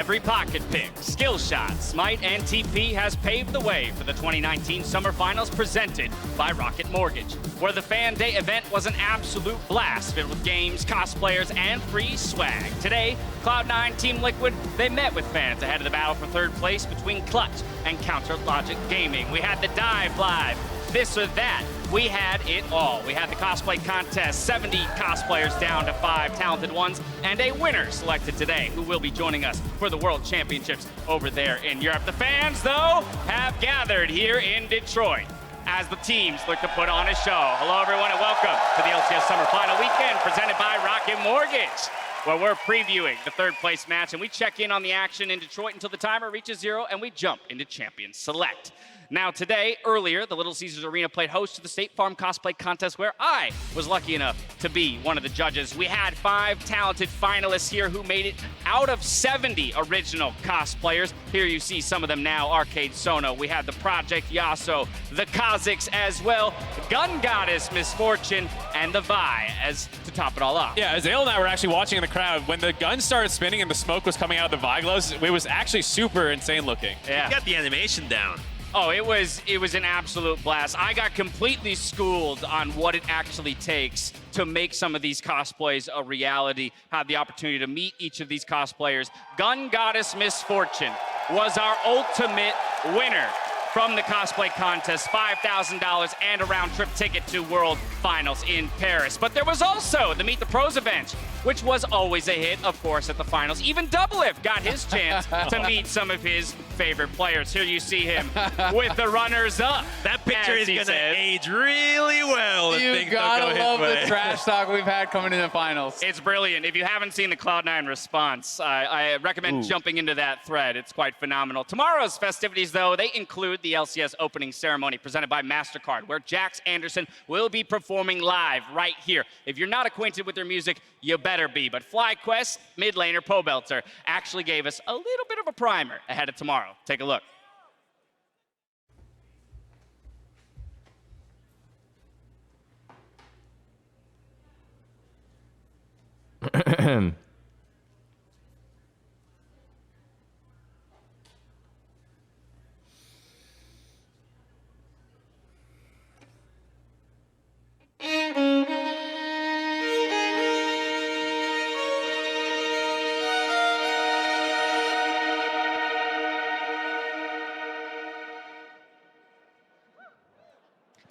every pocket pick, skill shot, smite, and TP has paved the way for the 2019 Summer Finals presented by Rocket Mortgage, where the Fan Day event was an absolute blast filled with games, cosplayers, and free swag. Today, Cloud9 Team Liquid, they met with fans ahead of the battle for third place between Clutch and Counter Logic Gaming. We had the dive live, this or that. We had it all. We had the cosplay contest, 70 cosplayers down to 5 talented ones, and a winner selected today who will be joining us for the World Championships over there in Europe. The fans, though, have gathered here in Detroit as the teams look to put on a show. Hello, everyone, and welcome to the LCS Summer Final Weekend presented by Rocket Mortgage, where we're previewing the third place match, and we check in on the action in Detroit until the timer reaches 0, and we jump into Champions Select. Now today, earlier, the Little Caesars Arena played host to the State Farm Cosplay Contest, where I was lucky enough to be one of the judges. We had 5 talented finalists here who made it out of 70 original cosplayers. Here you see some of them now, Arcade Sono. We had the Project Yaso, the Kazakhs as well, Gun Goddess Misfortune, and the Vi as to top it all off. Yeah, as Ale and I were actually watching in the crowd, when the gun started spinning and the smoke was coming out of the Vi gloves, it was actually super insane looking. Yeah. You got the animation down. Oh, it was an absolute blast. I got completely schooled on what it actually takes to make some of these cosplays a reality. Had the opportunity to meet each of these cosplayers. Gun Goddess Misfortune was our ultimate winner from the cosplay contest, $5,000 and a round-trip ticket to World Finals in Paris. But there was also the Meet the Pros event, which was always a hit, of course, at the finals. Even Doublelift got his chance to meet some of his favorite players. Here you see him with the runners-up. That picture is going to age really well. if You things don't gotta go love his way. the trash talk we've had coming in the finals. It's brilliant. If you haven't seen the Cloud9 response, I recommend jumping into that thread. It's quite phenomenal. Tomorrow's festivities, though, they include the LCS opening ceremony presented by MasterCard, where Jax Anderson will be performing live right here. If you're not acquainted with their music, you better be. But FlyQuest mid laner Pobelter actually gave us a little bit of a primer ahead of tomorrow. Take a look.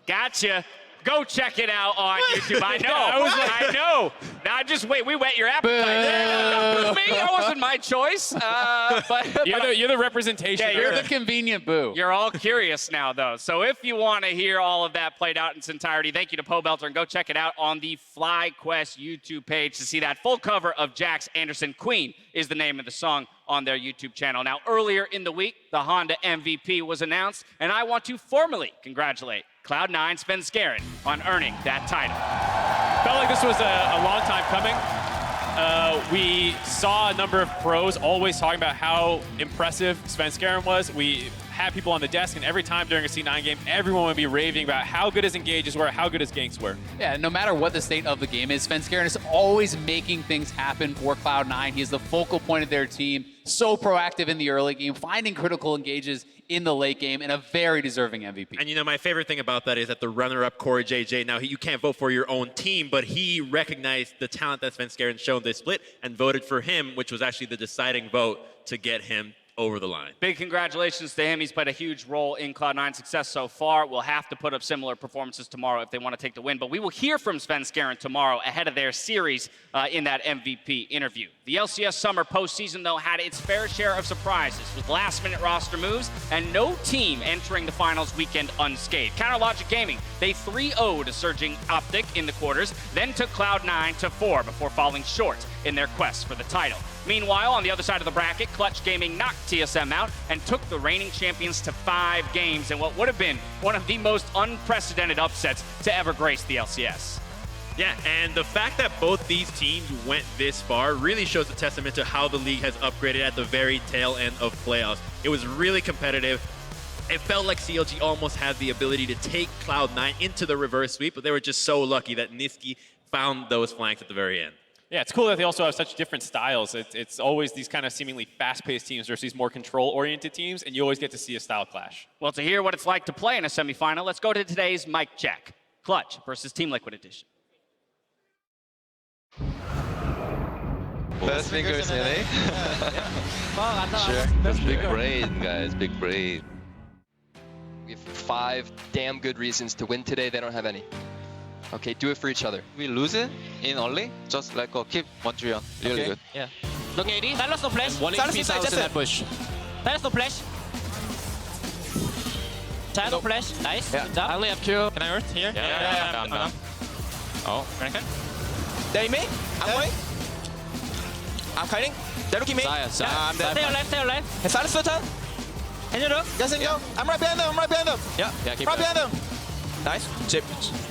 Gotcha. Go check it out on YouTube. I know. I know. Now just wait. We whet your appetite. There. Me, that wasn't my choice. But You're the representation. Yeah, You're of the convenient boo. You're all curious now, though. So if you want to hear all of that played out in its entirety, thank you to Pobelter, and go check it out on the FlyQuest YouTube page to see that full cover of Jax Anderson. Queen is the name of the song on their YouTube channel. Now, earlier in the week, the Honda MVP was announced, and I want to formally congratulate Cloud9 Svenskeren on earning that title. Felt like this was a long time coming. We saw a number of pros always talking about how impressive Svenskeren was. We had people on the desk, and every time during a C9 game, everyone would be raving about how good his engages were, how good his ganks were. Yeah, no matter what the state of the game is, Svenskeren is always making things happen for Cloud9. He is the focal point of their team, so proactive in the early game, finding critical engages in the late game, and a very deserving MVP. And you know, my favorite thing about that is that the runner-up, Corey JJ, now you can't vote for your own team, but he recognized the talent that Svenskeren showed this split and voted for him, which was actually the deciding vote to get him over the line. Big congratulations to him. He's played a huge role in Cloud9's success so far. We'll have to put up similar performances tomorrow if they want to take the win. But we will hear from Svenskeren tomorrow ahead of their series in that MVP interview. The LCS summer postseason, though, had its fair share of surprises with last-minute roster moves and no team entering the finals weekend unscathed. Counter Logic Gaming, they 3-0'd a surging Optic in the quarters, then took Cloud9 to 4 before falling short in their quest for the title. Meanwhile, on the other side of the bracket, Clutch Gaming knocked TSM out and took the reigning champions to 5 games in what would have been one of the most unprecedented upsets to ever grace the LCS. Yeah, and the fact that both these teams went this far really shows a testament to how the league has upgraded at the very tail end of playoffs. It was really competitive. It felt like CLG almost had the ability to take Cloud9 into the reverse sweep, but they were just so lucky that Niski found those flanks at the very end. Yeah, it's cool that they also have such different styles. It's always these kind of seemingly fast-paced teams versus these more control-oriented teams, and you always get to see a style clash. Well, to hear what it's like to play in a semifinal, let's go to today's mic check. Clutch versus Team Liquid Edition. Best fingers in LA? Sure. Big brain, guys. Big brain. We have 5 damn good reasons to win today. They don't have any. Okay, do it for each other. We lose it in early, just like keep 1-3 on. Really good. Yeah. Look AD. Silence no flash. One HP Silence in that bush. Silence no flash. Silence no flash. Nice. Yeah. Good job. I only have Q. Can I ult here? Yeah. Down. Oh. Renekton. They me? I'm going. I'm kiting. They're looking me. Saya. I'm dead. Stay alive, stay alive. Hey, silence the turn. Can you do? Yes, and go. I'm right behind them. I'm right behind them. Yeah, keep Right going. behind them. Nice. Chip.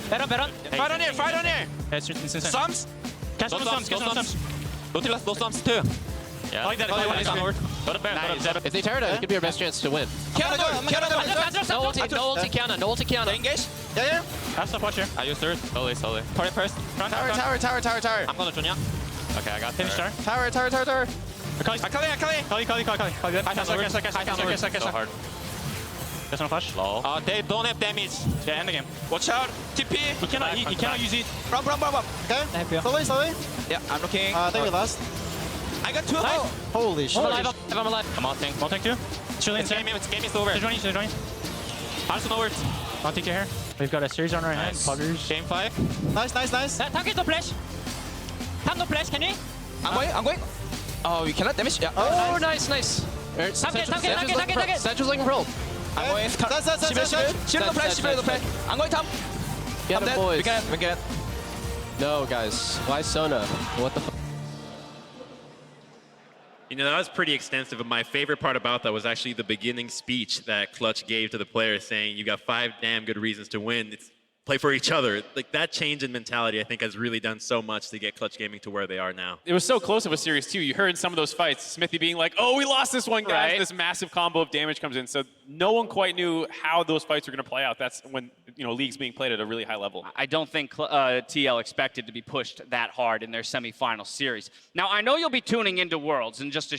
Baron. Fight on here. Fight on here. Sums. Catch no sums. No stumps too. Yeah. I like that. Go to Baron. If they tear it out, it could be our best chance to win. Kiana go. Kiana go. No ulti Kiana. No ulti They Kiana. engage. Yeah. Have some watch here. I use third. Slowly. Party first. Tower. I'm gonna join ya. Okay, I got Finish there. star. Tower. Kali. So hard. There's no flash. Low. They don't have damage. Yeah, end the game. Watch out. TP. He cannot use it. Run. Okay. Slowly. Yeah, I'm looking. I think we lost. I got 2 of them. Holy shit. I'm alive. I'm out tank. One tank two. Chilling. Game is over. She's joining. Also no words. I'll take your hair. We've got a series on our hands. Poggers. Game 5. Nice. Tank is no flash. Tank no flash, can you? I'm going. Oh, you cannot damage. Yeah. Oh, nice. Tank it. Sancho's looking pro. I'm going. Shield no flash. I'm going top. Get him, boys. We get it. No, guys. Why Sona? What the fuck? You know, that was pretty extensive, but my favorite part about that was actually the beginning speech that Clutch gave to the players saying, you got 5 damn good reasons to win. It's play for each other. Like, that change in mentality, I think, has really done so much to get Clutch Gaming to where they are now. It was so close of a series, too. You heard in some of those fights, Smithy being like, oh, we lost this one, guys. Right. This massive combo of damage comes in. So no one quite knew how those fights were going to play out. That's when, league's being played at a really high level. I don't think TL expected to be pushed that hard in their semifinal series. Now, I know you'll be tuning into Worlds in just a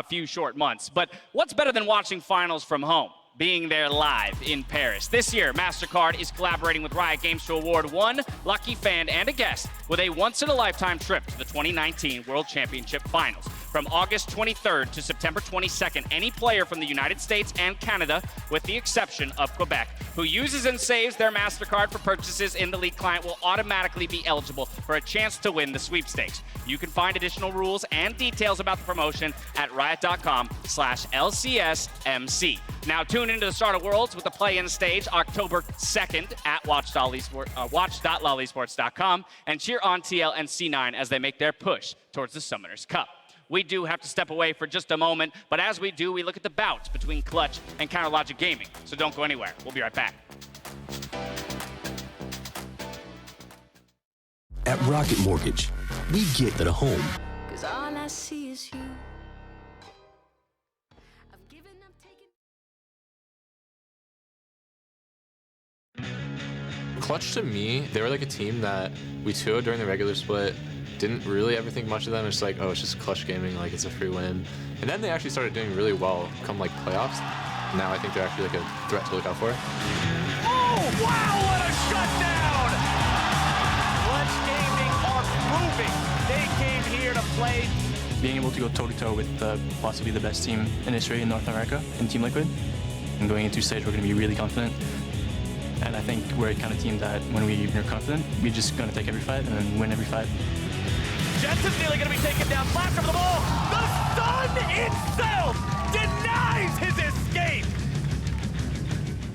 few short months, but what's better than watching finals from home? Being there live in Paris. This year, MasterCard is collaborating with Riot Games to award one lucky fan and a guest with a once-in-a-lifetime trip to the 2019 World Championship Finals. From August 23rd to September 22nd, any player from the United States and Canada, with the exception of Quebec, who uses and saves their MasterCard for purchases in the League client will automatically be eligible for a chance to win the sweepstakes. You can find additional rules and details about the promotion at riot.com/LCSMC. Now tune into the start of Worlds with the play-in stage October 2nd at watch.lolesports.com and cheer on TL and C9 as they make their push towards the Summoners Cup. We do have to step away for just a moment, but as we do, we look at the bouts between Clutch and Counterlogic Gaming. So don't go anywhere. We'll be right back. At Rocket Mortgage, we get to the home. 'Cause all I see is you. I've given up taking. Clutch to me, they were like a team that we 2-0'd during the regular split. Didn't really ever think much of them. It's like, oh, it's just Clutch Gaming, like it's a free win. And then they actually started doing really well come like playoffs. Now I think they're actually like a threat to look out for. Oh, wow, what a shutdown! Clutch Gaming are proving they came here to play. Being able to go toe-to-toe with possibly the best team in history in North America, in Team Liquid. And going into stage, we're going to be really confident. And I think we're a kind of team that when we're confident, we're just going to take every fight and then win every fight. Jensen's nearly going to be taken down. Flash over the ball. The sun itself denies his escape.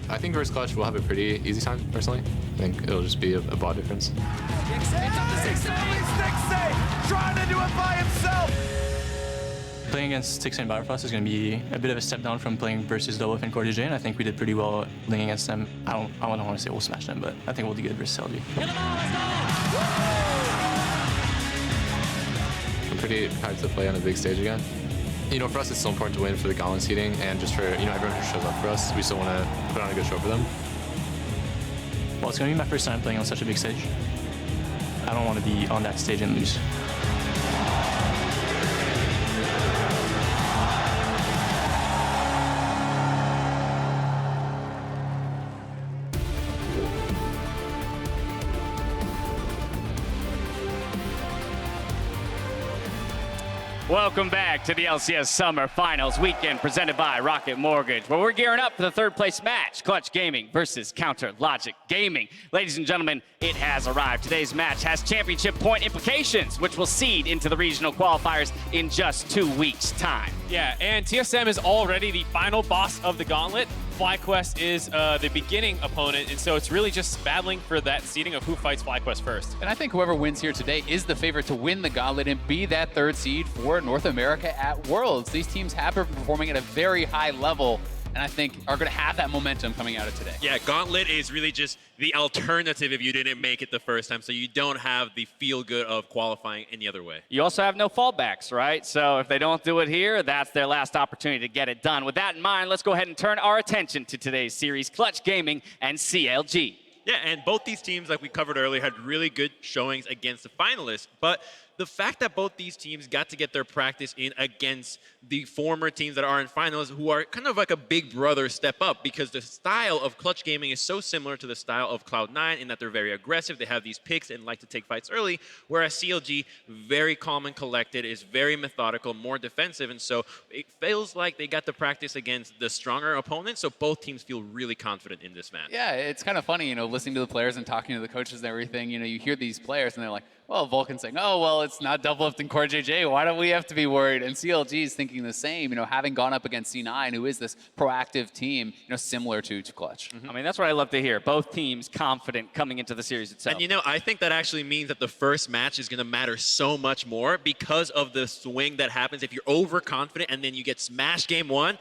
I think versus Clutch, we'll have a pretty easy time, personally. I think it'll just be a bot difference. It's up to 6A. Trying to do it by himself. Playing against 6A and Bifrost is going to be a bit of a step down from playing versus Dolph and Cordy J, and I think we did pretty well playing against them. I don't want to say we'll smash them, but I think we'll do good versus CLG. I'm pretty hyped to play on a big stage again. For us, it's so important to win for the Gauntlet seeding, and just for everyone who shows up for us, we still want to put on a good show for them. Well, it's going to be my first time playing on such a big stage. I don't want to be on that stage and lose. Welcome back to the LCS Summer Finals weekend presented by Rocket Mortgage, where we're gearing up for the third place match, Clutch Gaming versus Counter Logic Gaming. Ladies and gentlemen, it has arrived. Today's match has championship point implications, which will seed into the regional qualifiers in just 2 weeks' time. Yeah, and TSM is already the final boss of the gauntlet. FlyQuest is the beginning opponent, and so it's really just battling for that seeding of who fights FlyQuest first. And I think whoever wins here today is the favorite to win the gauntlet and be that third seed for North America at Worlds. These teams have been performing at a very high level, and I think are going to have that momentum coming out of today. Yeah, Gauntlet is really just the alternative if you didn't make it the first time, so you don't have the feel-good of qualifying any other way. You also have no fallbacks, right? So if they don't do it here, that's their last opportunity to get it done. With that in mind, let's go ahead and turn our attention to today's series, Clutch Gaming and CLG. Yeah, and both these teams, like we covered earlier, had really good showings against the finalists, but the fact that both these teams got to get their practice in against the former teams that are in finals, who are kind of like a big brother step up, because the style of Clutch Gaming is so similar to the style of Cloud9 in that they're very aggressive, they have these picks and like to take fights early, whereas CLG, very calm and collected, is very methodical, more defensive, and so it feels like they got the practice against the stronger opponent, so both teams feel really confident in this match. Yeah, it's kind of funny, listening to the players and talking to the coaches and everything, you hear these players and they're like, well, Vulcan's saying, oh, well, it's not double-lifting Core JJ. Why don't we have to be worried? And CLG is thinking the same, having gone up against C9, who is this proactive team, similar to Clutch. I mean, that's what I love to hear. Both teams confident coming into the series itself. And I think that actually means that the first match is going to matter so much more because of the swing that happens if you're overconfident and then you get smashed game one.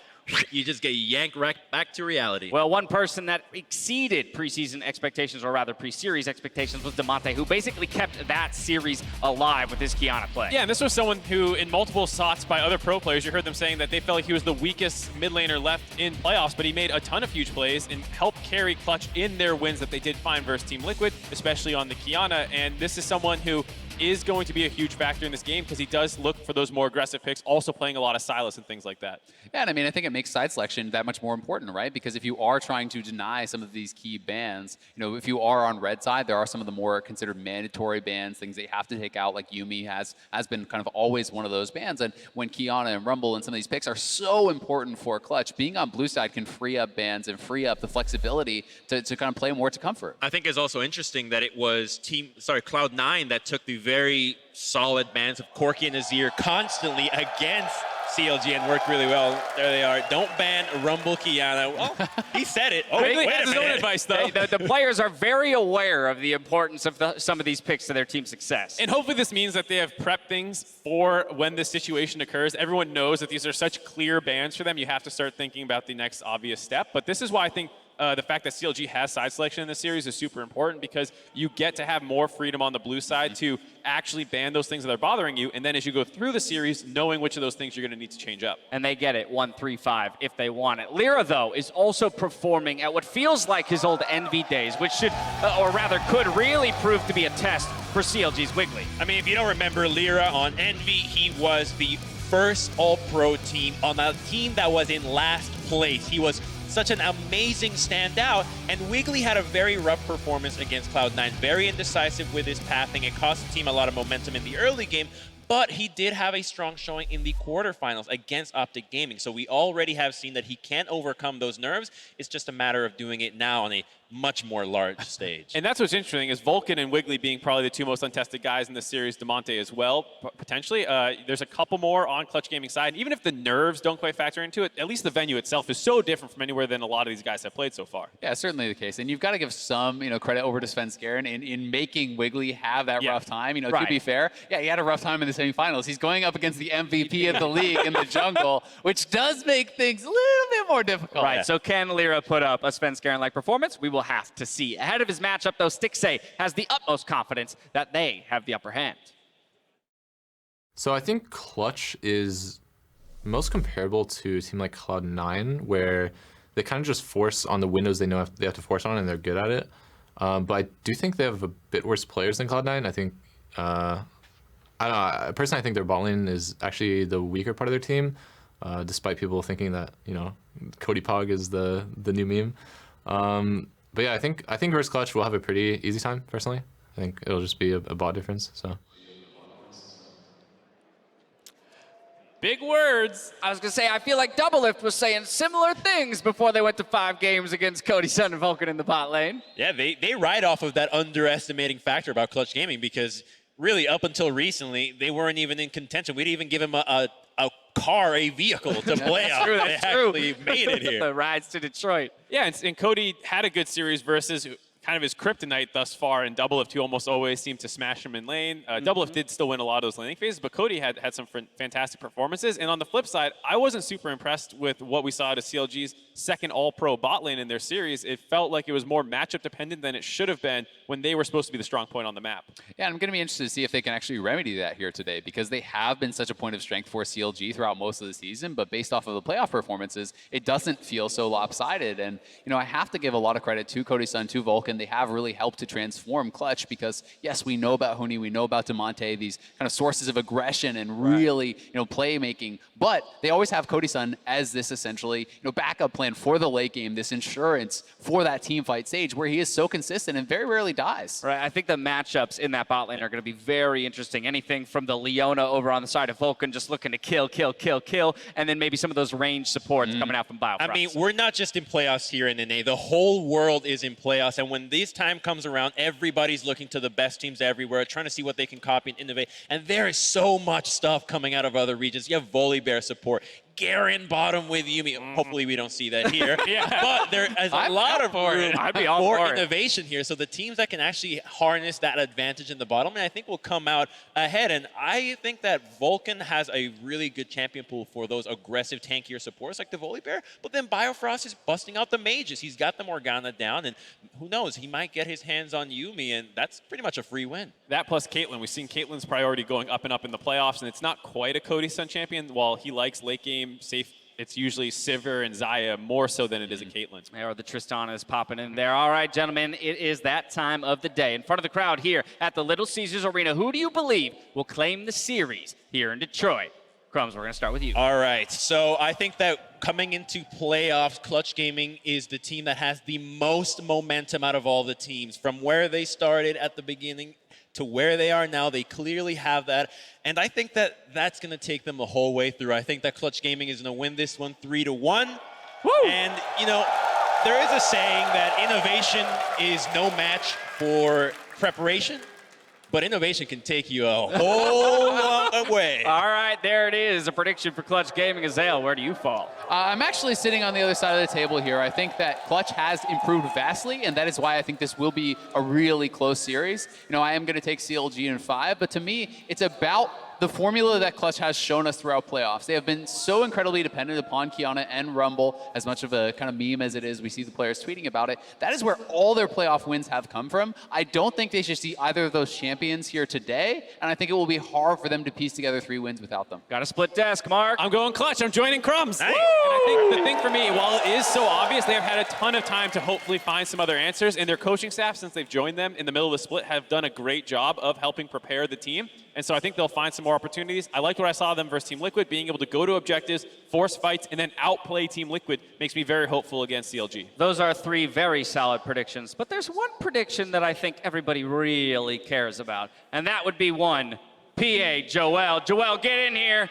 You just get yanked right back to reality. Well, one person that exceeded preseason expectations, or rather pre-series expectations, was Demonte, who basically kept that series alive with his Kiana play. Yeah, and this was someone who, in multiple shots by other pro players, you heard them saying that they felt like he was the weakest mid laner left in playoffs, but he made a ton of huge plays and helped carry Clutch in their wins that they did find versus Team Liquid, especially on the Kiana. And this is someone who is going to be a huge factor in this game because he does look for those more aggressive picks, also playing a lot of Silas and things like that. Yeah, and I mean, I think it makes side selection that much more important, right? Because if you are trying to deny some of these key bans, if you are on red side, there are some of the more considered mandatory bans, things that you have to take out, like Yuumi has been kind of always one of those bans. And when Kiana and Rumble and some of these picks are so important for Clutch, being on blue side can free up bans and free up the flexibility to kind of play more to comfort. I think it's also interesting that it was Cloud9 that took the very solid bans of Corki and Azir constantly against CLG and worked really well. There they are. Don't ban Rumble Kiana. Well, he said it. Oh, wait wait a his minute. own advice, though. The players are very aware of the importance of some of these picks to their team's success. And hopefully this means that they have prepped things for when this situation occurs. Everyone knows that these are such clear bans for them. You have to start thinking about the next obvious step. But this is why I think the fact that CLG has side selection in this series is super important, because you get to have more freedom on the blue side to actually ban those things that are bothering you, and then as you go through the series, knowing which of those things you're going to need to change up. And they get it 1-3-5 if they want it. Lira, though, is also performing at what feels like his old Envy days, which should, or rather could really prove to be a test for CLG's Wiggly. I mean, if you don't remember Lira on Envy, he was the first all-pro team on a team that was in last place. He was such an amazing standout, and Wiggly had a very rough performance against Cloud9, very indecisive with his pathing. It cost the team a lot of momentum in the early game, but he did have a strong showing in the quarterfinals against Optic Gaming, so we already have seen that he can overcome those nerves. It's just a matter of doing it now on a much more large stage. And that's what's interesting, is Vulcan and Wiggly being probably the two most untested guys in this series, Demonte as well, potentially. There's a couple more on Clutch Gaming side. Even if the nerves don't quite factor into it, at least the venue itself is so different from anywhere than a lot of these guys have played so far. Yeah, certainly the case. And you've got to give some credit over to Svenskeren in making Wiggly have that rough time. To be fair, yeah, he had a rough time in the semifinals. He's going up against the MVP of the league in the jungle, which does make things a little bit more difficult. Right, so can Lira put up a Svenskeren-like performance? We will have to see. Ahead of his matchup, though, Stixxay has the utmost confidence that they have the upper hand. So I think Clutch is most comparable to a team like Cloud9, where they kind of just force on the windows they know they have to force on, and they're good at it. But I do think they have a bit worse players than Cloud9. I think, I don't know, personally I think their bot lane is actually the weaker part of their team, despite people thinking that, Cody Pog is the new meme. But yeah, I think versus Clutch will have a pretty easy time, personally. I think it'll just be a bot difference, so. Big words. I was going to say, I feel like Doublelift was saying similar things before they went to 5 games against Cody Sun and Vulcan in the bot lane. Yeah, they ride off of that underestimating factor about Clutch Gaming because really up until recently, they weren't even in contention. We'd even give them a car, a vehicle to play on. They actually made it here. The rides to Detroit. Yeah, and Cody had a good series versus kind of his kryptonite thus far in Doublelift, who almost always seemed to smash him in lane. Doublelift did still win a lot of those laning phases, but Cody had some fantastic performances. And on the flip side, I wasn't super impressed with what we saw at CLG's second all-pro bot lane in their series. It felt like it was more matchup dependent than it should have been when they were supposed to be the strong point on the map. Yeah, I'm going to be interested to see if they can actually remedy that here today, because they have been such a point of strength for CLG throughout most of the season, but based off of the playoff performances, it doesn't feel so lopsided. And, you know, I have to give a lot of credit to Cody Sun, to Vulcan. They have really helped to transform Clutch because, yes, we know about Huni, we know about Demonte, these kind of sources of aggression and really, you know, playmaking, but they always have Cody Sun as this essentially, you know, backup plan for the late game, this insurance for that team fight stage where he is so consistent and very rarely dies. Right, I think the matchups in that bot lane are going to be very interesting. Anything from the Leona over on the side of Vulcan just looking to kill, and then maybe some of those range supports coming out from Biofrost. I mean, we're not just in playoffs here in NA. The whole world is in playoffs, and when this time comes around, everybody's looking to the best teams everywhere, trying to see what they can copy and innovate. And there is so much stuff coming out of other regions. You have Volibear support, Garen bottom with Yuumi. Hopefully we don't see that here. But there is a lot of room for innovation here. So the teams that can actually harness that advantage in the bottom, and I think will come out ahead. And I think that Vulcan has a really good champion pool for those aggressive, tankier supports like the Volibear. But then Biofrost is busting out the mages. He's got the Morgana down, and who knows, he might get his hands on Yuumi, and that's pretty much a free win. That plus Caitlyn. We've seen Caitlyn's priority going up and up in the playoffs, and it's not quite a Cody Sun champion. While he likes late game safe, it's usually Sivir and Xayah more so than it is a Caitlyn. Or the Tristanas popping in there. All right, gentlemen, it is that time of the day. In front of the crowd here at the Little Caesars Arena, who do you believe will claim the series here in Detroit? Crumbs, we're going to start with you. All right, so I think that coming into playoffs, Clutch Gaming is the team that has the most momentum out of all the teams. From where they started at the beginning to where they are now, they clearly have that. And I think that that's going to take them the whole way through. I think that Clutch Gaming is going to win this one 3-1. Woo! And, you know, there is a saying that innovation is no match for preparation, but innovation can take you a whole long way. All right, there it is. A prediction for Clutch Gaming. Azale, where do you fall? I'm actually sitting on the other side of the table here. I think that Clutch has improved vastly, and that is why I think this will be a really close series. You know, I am going to take CLG in 5, but to me, it's about the formula that Clutch has shown us throughout playoffs. They have been so incredibly dependent upon Kiana and Rumble, as much of a kind of meme as it is. We see the players tweeting about it. That is where all their playoff wins have come from. I don't think they should see either of those champions here today, and I think it will be hard for them to piece together 3 wins without them. Got a split desk, Mark. I'm going Clutch. I'm joining Crumbs. Nice. And I think the thing for me, while it is so obvious, they have had a ton of time to hopefully find some other answers, and their coaching staff, since they've joined them in the middle of the split, have done a great job of helping prepare the team. And so I think they'll find some more opportunities. I like what I saw of them versus Team Liquid. Being able to go to objectives, force fights, and then outplay Team Liquid makes me very hopeful against CLG. Those are 3 very solid predictions. But there's one prediction that I think everybody really cares about, and that would be one. PA, Joel. Joel, get in here.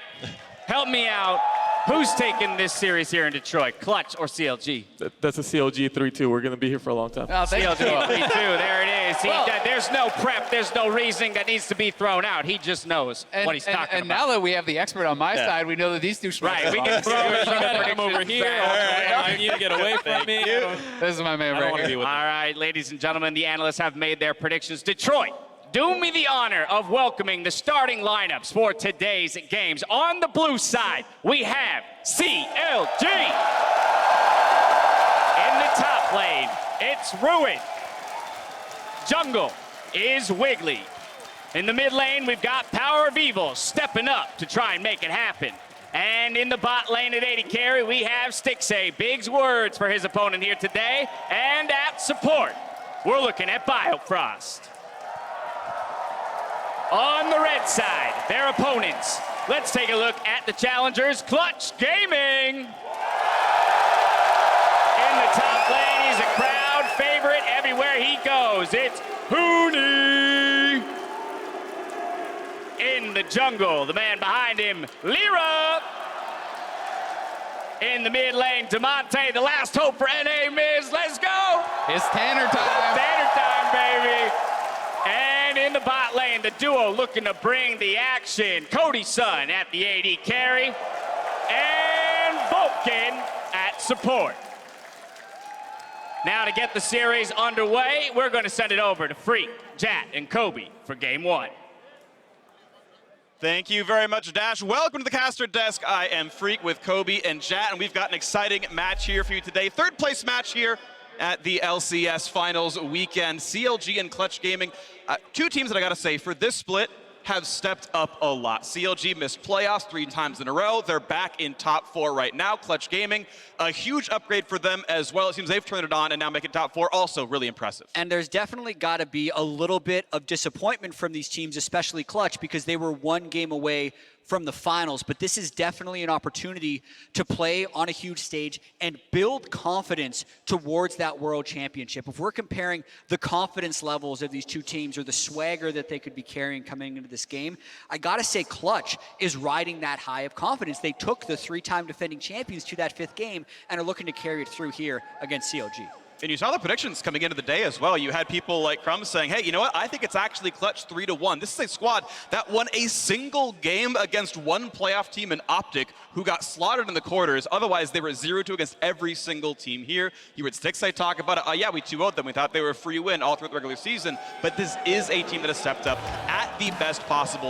Help me out. Who's taking this series here in Detroit, Clutch or CLG? That's a CLG 3-2. We're going to be here for a long time. Oh, CLG 3-2, there it is. There's no prep, there's no reasoning that needs to be thrown out. He just knows what he's talking about. And now that we have the expert on my side, we know that these two Right, we can throw it. Come over here. I need to get away from me. This is my man right here. All right, ladies and gentlemen, the analysts have made their predictions. Detroit, do me the honor of welcoming the starting lineups for today's games. On the blue side, we have CLG. In the top lane, it's Ruin. Jungle is Wiggly. In the mid lane, we've got Power of Evil stepping up to try and make it happen. And in the bot lane at 80 carry, we have Stixay. Big words for his opponent here today. And at support, we're looking at Biofrost. On the red side, their opponents. Let's take a look at the challengers, Clutch Gaming. In the top lane, he's a crowd favorite everywhere he goes. It's Huni. in the jungle. The man behind him, Lira. In the mid lane, Demonte, the last hope for NA Miz. Let's go. It's Tanner time. Tanner time, baby. And in the bot lane, the duo looking to bring the action. Cody's son at the AD carry. And Vulcan at support. Now to get the series underway, we're going to send it over to Freak, Jat, and Kobe for game one. Thank you very much, Dash. Welcome to the caster desk. I am Freak with Kobe and Jat, and we've got an exciting match here for you today. Third place match here at the LCS Finals weekend. CLG and Clutch Gaming, two teams that I gotta say, for this split, have stepped up a lot. CLG missed playoffs 3 times in a row. They're back in top 4 right now. Clutch Gaming, a huge upgrade for them as well. It seems they've turned it on and now make it top 4. Also really impressive. And there's definitely got to be a little bit of disappointment from these teams, especially Clutch, because they were 1 game away from the finals. But this is definitely an opportunity to play on a huge stage and build confidence towards that world championship. If we're comparing the confidence levels of these two teams or the swagger that they could be carrying coming into this game, I gotta say Clutch is riding that high of confidence. They took the 3-time defending champions to that 5th game and are looking to carry it through here against CLG. And you saw the predictions coming into the day as well. You had people like Crumbs saying, hey, you know what? I think it's actually Clutch 3-1. This is a squad that won a single game against one playoff team in Optic who got slaughtered in the quarters. Otherwise, they were 0-2 against every single team here. You heard Stixay talk about it. Oh, yeah, we 2-0'd them. We thought they were a free win all throughout the regular season. But this is a team that has stepped up at the best possible